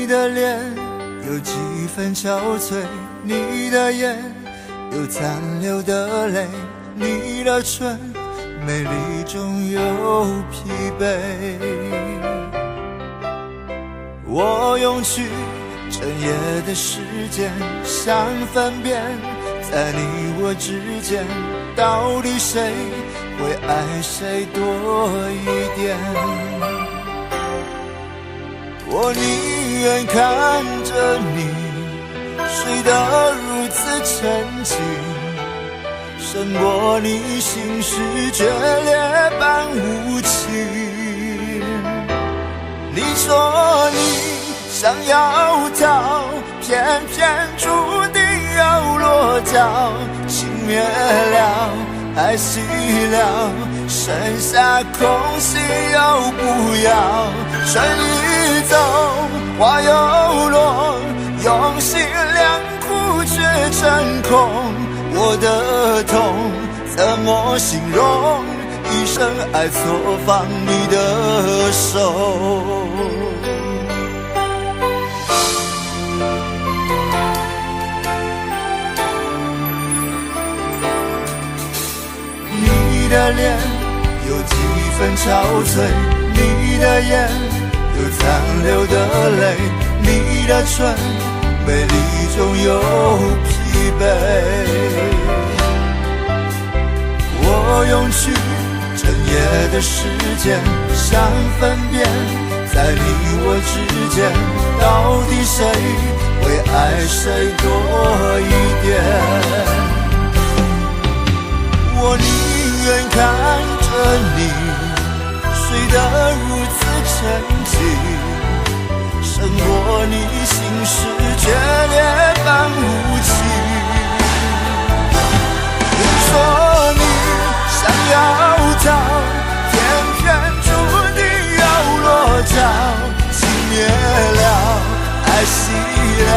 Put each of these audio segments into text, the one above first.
你的脸有几分憔悴，你的眼有残留的泪，你的唇美丽中有疲惫。我用去整夜的时间，想分辨在你我之间，到底谁会爱谁多一点。我宁愿看着你睡得如此沉静，胜过你心事决裂般无情。你说你想要逃，偏偏注定要落脚，情灭了，爱熄了，剩下空心又不要。春已走，花又落，用心良苦却成空。我的痛怎么形容？一生爱错放你的手。你的脸有几分憔悴，你的眼有残留的泪，你的唇美丽中有疲惫。我用去整夜的时间，想分辨在你我之间，到底谁会爱谁多一点。我宁愿看着你睡得如此沉静，胜过你心事决裂般无情。你说你想要逃，偏偏注定要落脚，情灭了，爱熄了，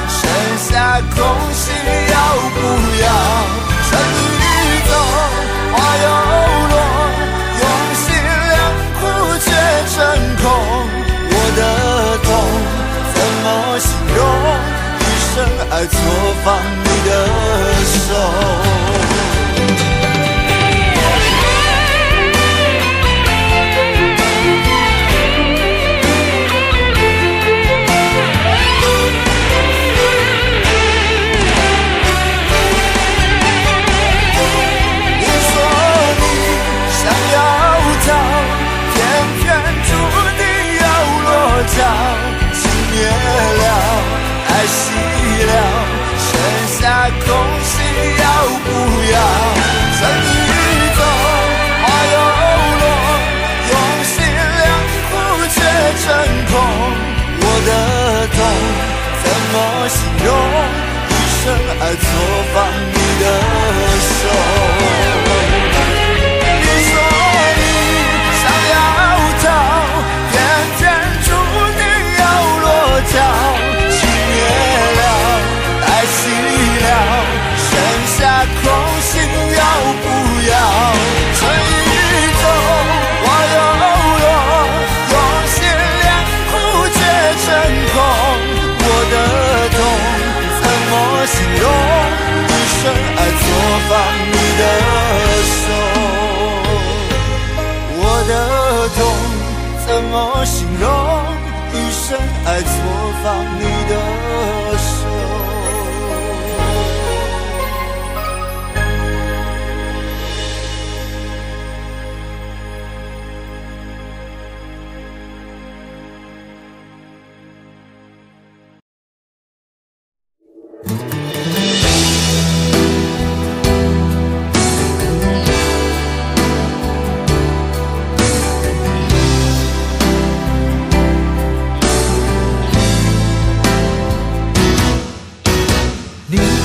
剩下空心要不要。春已走，花又落，用心良苦却成空。我的痛怎么形容？一生爱错放你的手。情灭了，爱熄了，剩下空心要不要？春已走，花又落，用心良苦却成空。我的痛怎么形容？一生爱错放你的手。你说你想要逃，情灭了，爱熄了，剩下空心要不要？春已走，花又落，用心良苦却成空。我的痛怎么形容？一生爱错放你的手。我的痛怎么形容？一生爱错放你的手。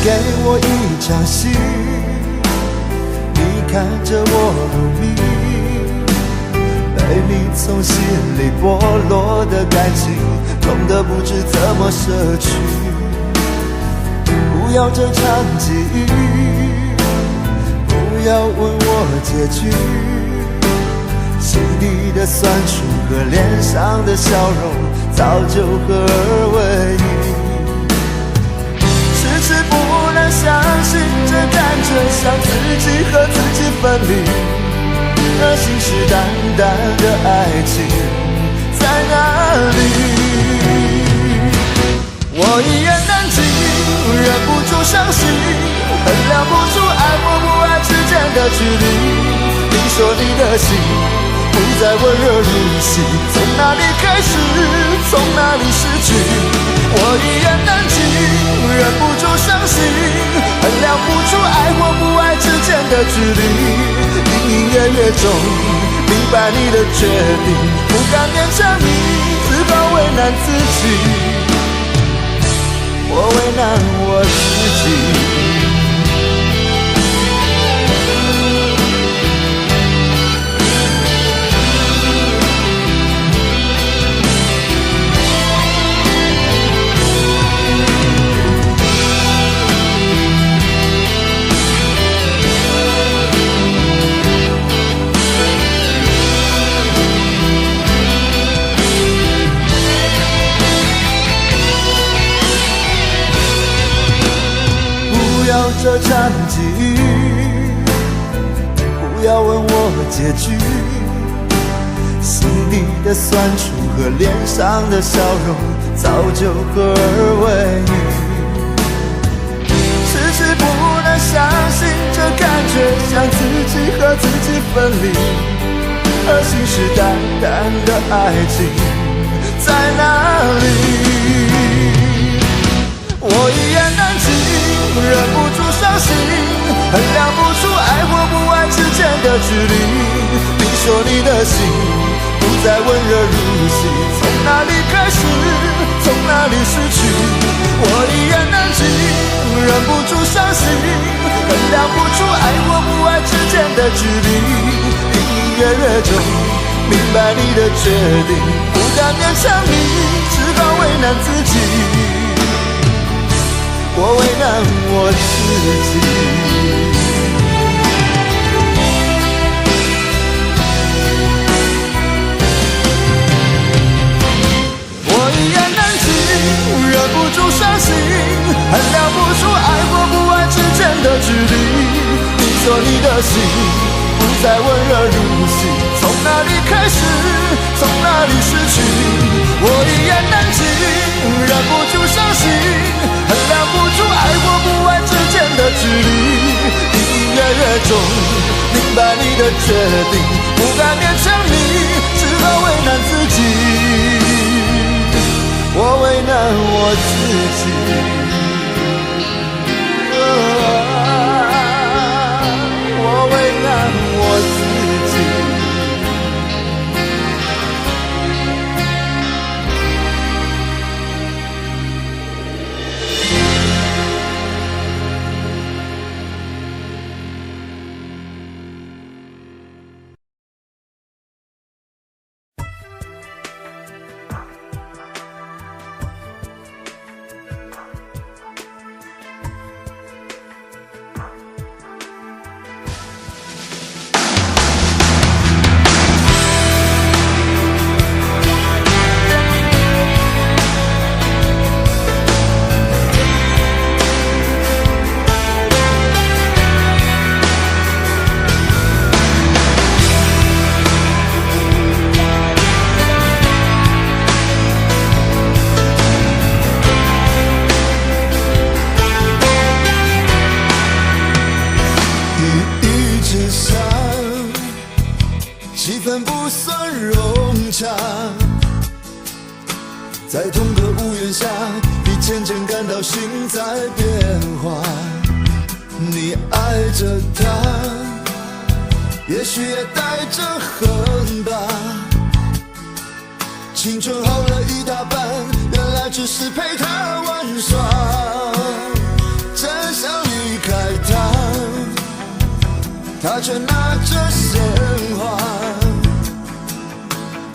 给我一场戏，你看着我入迷，被你从心里剥落的感情，痛得不知怎么舍去。不要这场记忆，不要问我结局，心底的酸楚和脸上的笑容早就合二为一。迟迟不能相信，这感觉像自己和自己分离，而信誓旦旦的爱情在哪里？我一言难尽，忍不住伤心，衡量不出爱或不爱之间的距离。你说你的心不再温热如昔，从哪里开始，从哪里失去？我一言难尽，忍不住伤心，衡量不出爱或不爱之间的距离。隐隐约约中明白你的决定，不敢勉强你，只好为难自己。我为难我自己。这场际遇，不要问我结局，心底的酸楚和脸上的笑容早就合二为一。迟迟不能相信，这感觉像自己和自己分离，而信誓旦旦的爱情在哪里？我一言难尽，忍不住伤心，衡量不出爱或不爱之间的距离。你说你的心不再温热如昔，从哪里开始，从哪里失去？我一言难尽，忍不住伤心，衡量不出爱或不爱之间的距离。隐隐约约中明白你的决定，不敢勉强你，只好为难自己。我为难我自己。我一言难尽，忍不住伤心，衡量不出爱或不爱之间的距离。你说你的心不再温热如昔，从哪里开始，从哪里失去？我一言难尽，忍不住伤心，衡量不出爱或不爱之间的距离。隐隐约约中明白你的决定，不敢勉强你，只好为难自己。我为难我自己。我为难我自己。在同个屋檐下，你渐渐感到心在变化。你爱着他，也许也带着恨吧。青春耗了一大半，原来只是陪他玩耍。真想离开他，他却拿着鲜花。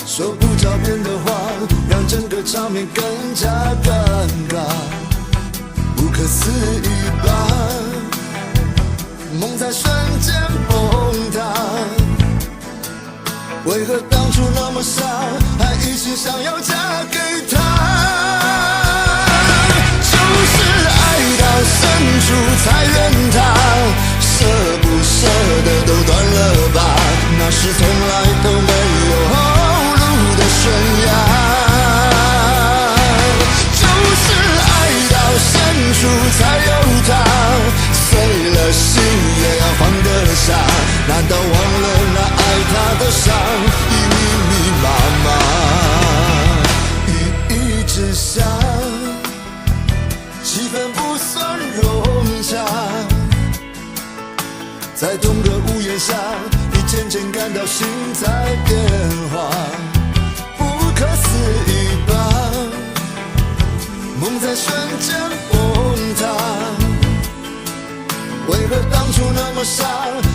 说不着边的话，让整个场面更加尴尬。不可思议吧，梦在瞬间崩塌。为何当初那么傻，还一心想要嫁给他？就是爱到深处才怨他，舍不舍得都断了吧，那是从来都没有后路的悬崖。就是爱到深处才有他，碎了心也要放得下，难道忘了那爱他的伤已密密麻麻？雨一直下，气氛不算融洽，在同个屋檐下，你渐渐感到心在变化，不可思议吧，梦在瞬间崩塌。为何当初那么傻，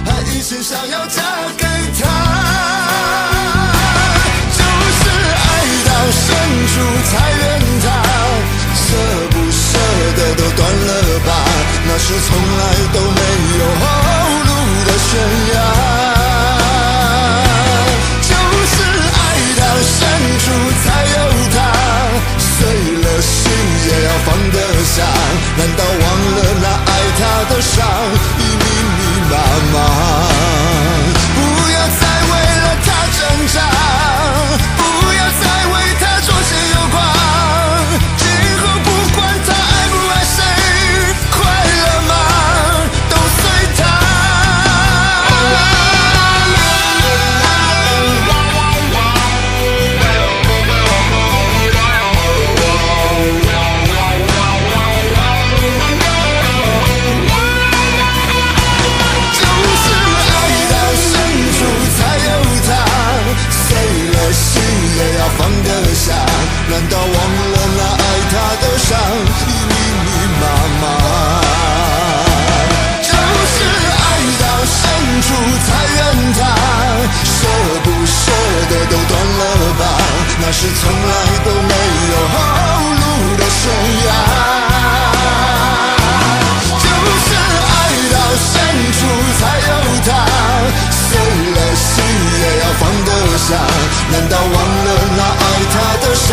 还一心想要嫁给他？就是爱到深处才怨他，舍不舍得都断了吧，那是从来都没有后路的悬崖。就是爱到深处才有他，碎了心也要放得下，难道忘了那爱他的伤已密密麻麻？不要再为了他挣扎，不要再为他左牵右挂，今后不管他爱不爱谁，快乐吗？都随他。放得下，难道忘了那爱他的伤已密密麻麻？就是爱到深处才怨他，舍不舍得都断了吧，那是从来都没有后路的悬崖。就是爱到深处才有他，碎了心也要放得下，难道忘了那爱他的伤